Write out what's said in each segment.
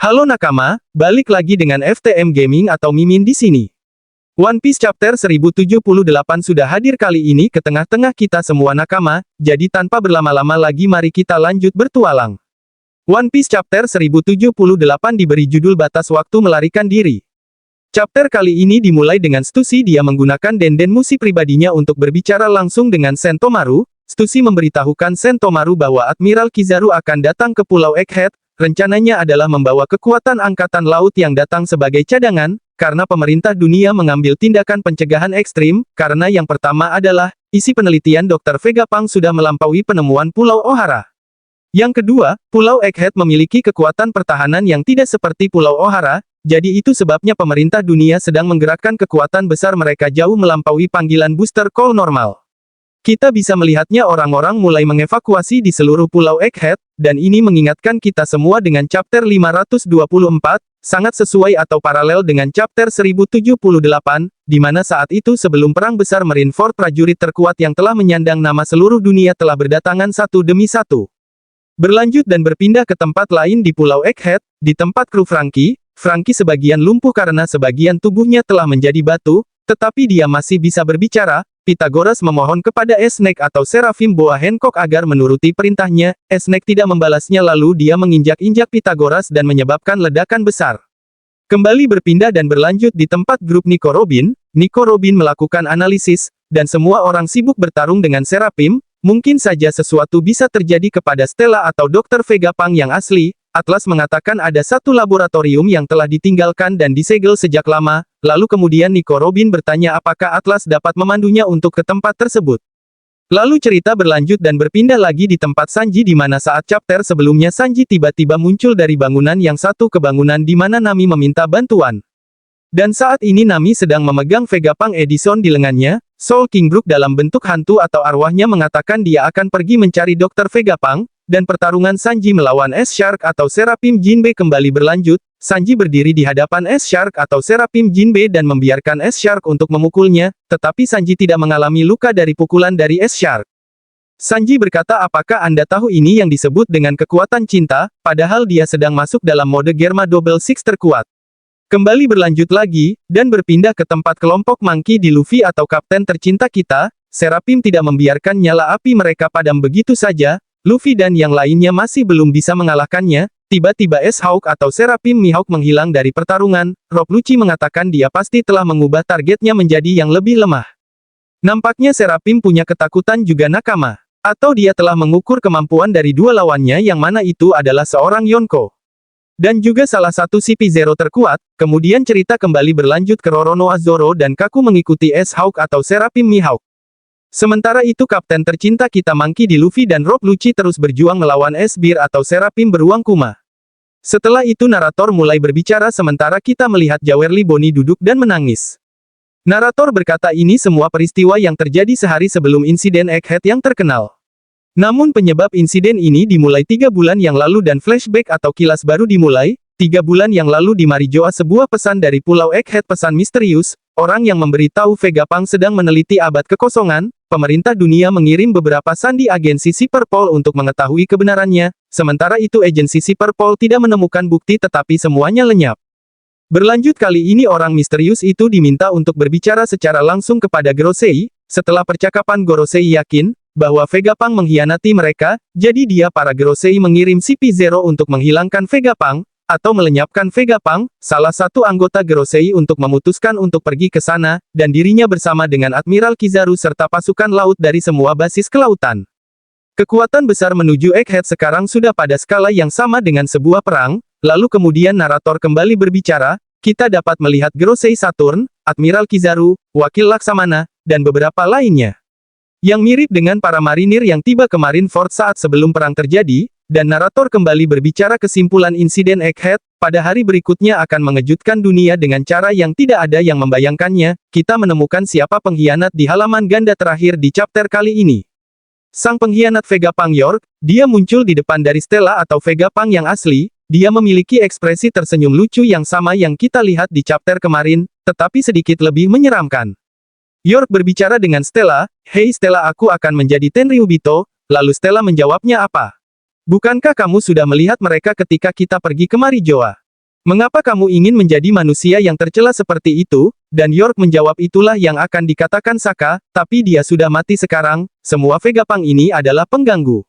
Halo nakama, balik lagi dengan FTM Gaming atau Mimin di sini. One Piece Chapter 1078 sudah hadir kali ini ke tengah-tengah kita semua nakama, jadi tanpa berlama-lama lagi mari kita lanjut bertualang. One Piece Chapter 1078 diberi judul batas waktu melarikan diri. Chapter kali ini dimulai dengan Stussy dia menggunakan denden musi pribadinya untuk berbicara langsung dengan Sentomaru. Stussy memberitahukan Sentomaru bahwa Admiral Kizaru akan datang ke Pulau Egghead. Rencananya adalah membawa kekuatan angkatan laut yang datang sebagai cadangan, karena pemerintah dunia mengambil tindakan pencegahan ekstrim, karena yang pertama adalah, isi penelitian Dr. Vegapunk sudah melampaui penemuan Pulau Ohara. Yang kedua, Pulau Egghead memiliki kekuatan pertahanan yang tidak seperti Pulau Ohara, jadi itu sebabnya pemerintah dunia sedang menggerakkan kekuatan besar mereka jauh melampaui panggilan booster call normal. Kita bisa melihatnya orang-orang mulai mengevakuasi di seluruh Pulau Egghead, dan ini mengingatkan kita semua dengan chapter 524, sangat sesuai atau paralel dengan chapter 1078, di mana saat itu sebelum perang besar Marineford prajurit terkuat yang telah menyandang nama seluruh dunia telah berdatangan satu demi satu. Berlanjut dan berpindah ke tempat lain di Pulau Egghead, di tempat kru Franky sebagian lumpuh karena sebagian tubuhnya telah menjadi batu, tetapi dia masih bisa berbicara. Pythagoras memohon kepada Snake atau Seraphim Boa Hancock agar menuruti perintahnya. Snake tidak membalasnya lalu dia menginjak-injak Pythagoras dan menyebabkan ledakan besar. Kembali berpindah dan berlanjut di tempat grup Nico Robin melakukan analisis, dan semua orang sibuk bertarung dengan Seraphim. Mungkin saja sesuatu bisa terjadi kepada Stella atau Dr. Vegapunk yang asli. Atlas mengatakan ada satu laboratorium yang telah ditinggalkan dan disegel sejak lama, lalu kemudian Nico Robin bertanya apakah Atlas dapat memandunya untuk ke tempat tersebut. Lalu cerita berlanjut dan berpindah lagi di tempat Sanji di mana saat chapter sebelumnya Sanji tiba-tiba muncul dari bangunan yang satu ke bangunan di mana Nami meminta bantuan. Dan saat ini Nami sedang memegang Vegapunk Edison di lengannya. Soul King Brook dalam bentuk hantu atau arwahnya mengatakan dia akan pergi mencari Dr. Vegapunk. Dan pertarungan Sanji melawan S-Shark atau Seraphim Jinbe kembali berlanjut. Sanji berdiri di hadapan S-Shark atau Seraphim Jinbe dan membiarkan S-Shark untuk memukulnya, tetapi Sanji tidak mengalami luka dari pukulan dari S-Shark. Sanji berkata apakah Anda tahu ini yang disebut dengan kekuatan cinta, padahal dia sedang masuk dalam mode Germa Double Six terkuat. Kembali berlanjut lagi, dan berpindah ke tempat kelompok Monkey di Luffy atau Kapten tercinta kita. Seraphim tidak membiarkan nyala api mereka padam begitu saja. Luffy dan yang lainnya masih belum bisa mengalahkannya. Tiba-tiba S-Hawk atau Seraphim Mihawk menghilang dari pertarungan. Rob Lucci mengatakan dia pasti telah mengubah targetnya menjadi yang lebih lemah. Nampaknya Seraphim punya ketakutan juga nakama. Atau dia telah mengukur kemampuan dari dua lawannya yang mana itu adalah seorang Yonko. Dan juga salah satu CP0 terkuat. Kemudian cerita kembali berlanjut ke Roronoa Zoro dan Kaku mengikuti S-Hawk atau Seraphim Mihawk. Sementara itu kapten tercinta kita Monkey D. Luffy dan Rob Lucci terus berjuang melawan S-Bear atau Seraphim beruang kuma. Setelah itu narator mulai berbicara sementara kita melihat Jawerly Bonnie duduk dan menangis. Narator berkata ini semua peristiwa yang terjadi sehari sebelum insiden Egghead yang terkenal. Namun penyebab insiden ini dimulai 3 bulan yang lalu dan flashback atau kilas baru dimulai. 3 bulan yang lalu di Marijoa sebuah pesan dari Pulau Egghead pesan misterius. Orang yang memberitahu Vegapunk sedang meneliti abad kekosongan. Pemerintah dunia mengirim beberapa sandi agensi Superpol untuk mengetahui kebenarannya, sementara itu agensi Superpol tidak menemukan bukti tetapi semuanya lenyap. Berlanjut kali ini orang misterius itu diminta untuk berbicara secara langsung kepada Gorosei. Setelah percakapan Gorosei yakin bahwa Vegapunk mengkhianati mereka, jadi dia para Gorosei mengirim CP0 untuk menghilangkan Vegapunk, atau melenyapkan Vegapunk, salah satu anggota Gorosei untuk memutuskan untuk pergi ke sana, dan dirinya bersama dengan Admiral Kizaru serta pasukan laut dari semua basis kelautan. Kekuatan besar menuju Egghead sekarang sudah pada skala yang sama dengan sebuah perang, lalu kemudian narator kembali berbicara, kita dapat melihat Gorosei Saturn, Admiral Kizaru, Wakil Laksamana, dan beberapa lainnya. Yang mirip dengan para marinir yang tiba ke Marineford saat sebelum perang terjadi, dan narator kembali berbicara kesimpulan insiden Egghead, pada hari berikutnya akan mengejutkan dunia dengan cara yang tidak ada yang membayangkannya, kita menemukan siapa pengkhianat di halaman ganda terakhir di chapter kali ini. Sang pengkhianat Vegapunk York, dia muncul di depan dari Stella atau Vegapunk yang asli, dia memiliki ekspresi tersenyum lucu yang sama yang kita lihat di chapter kemarin, tetapi sedikit lebih menyeramkan. York berbicara dengan Stella, "Hei Stella aku akan menjadi Tenryubito," lalu Stella menjawabnya apa? Bukankah kamu sudah melihat mereka ketika kita pergi ke Marijoa? Mengapa kamu ingin menjadi manusia yang tercela seperti itu? Dan York menjawab itulah yang akan dikatakan Saka, tapi dia sudah mati sekarang, semua Vegapunk ini adalah pengganggu.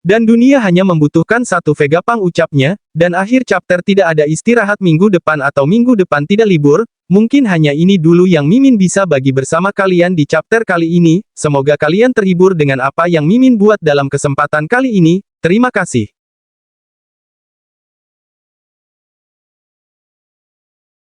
Dan dunia hanya membutuhkan satu Vegapunk ucapnya, dan akhir chapter tidak ada istirahat minggu depan atau minggu depan tidak libur, mungkin hanya ini dulu yang Mimin bisa bagi bersama kalian di chapter kali ini, semoga kalian terhibur dengan apa yang Mimin buat dalam kesempatan kali ini, terima kasih.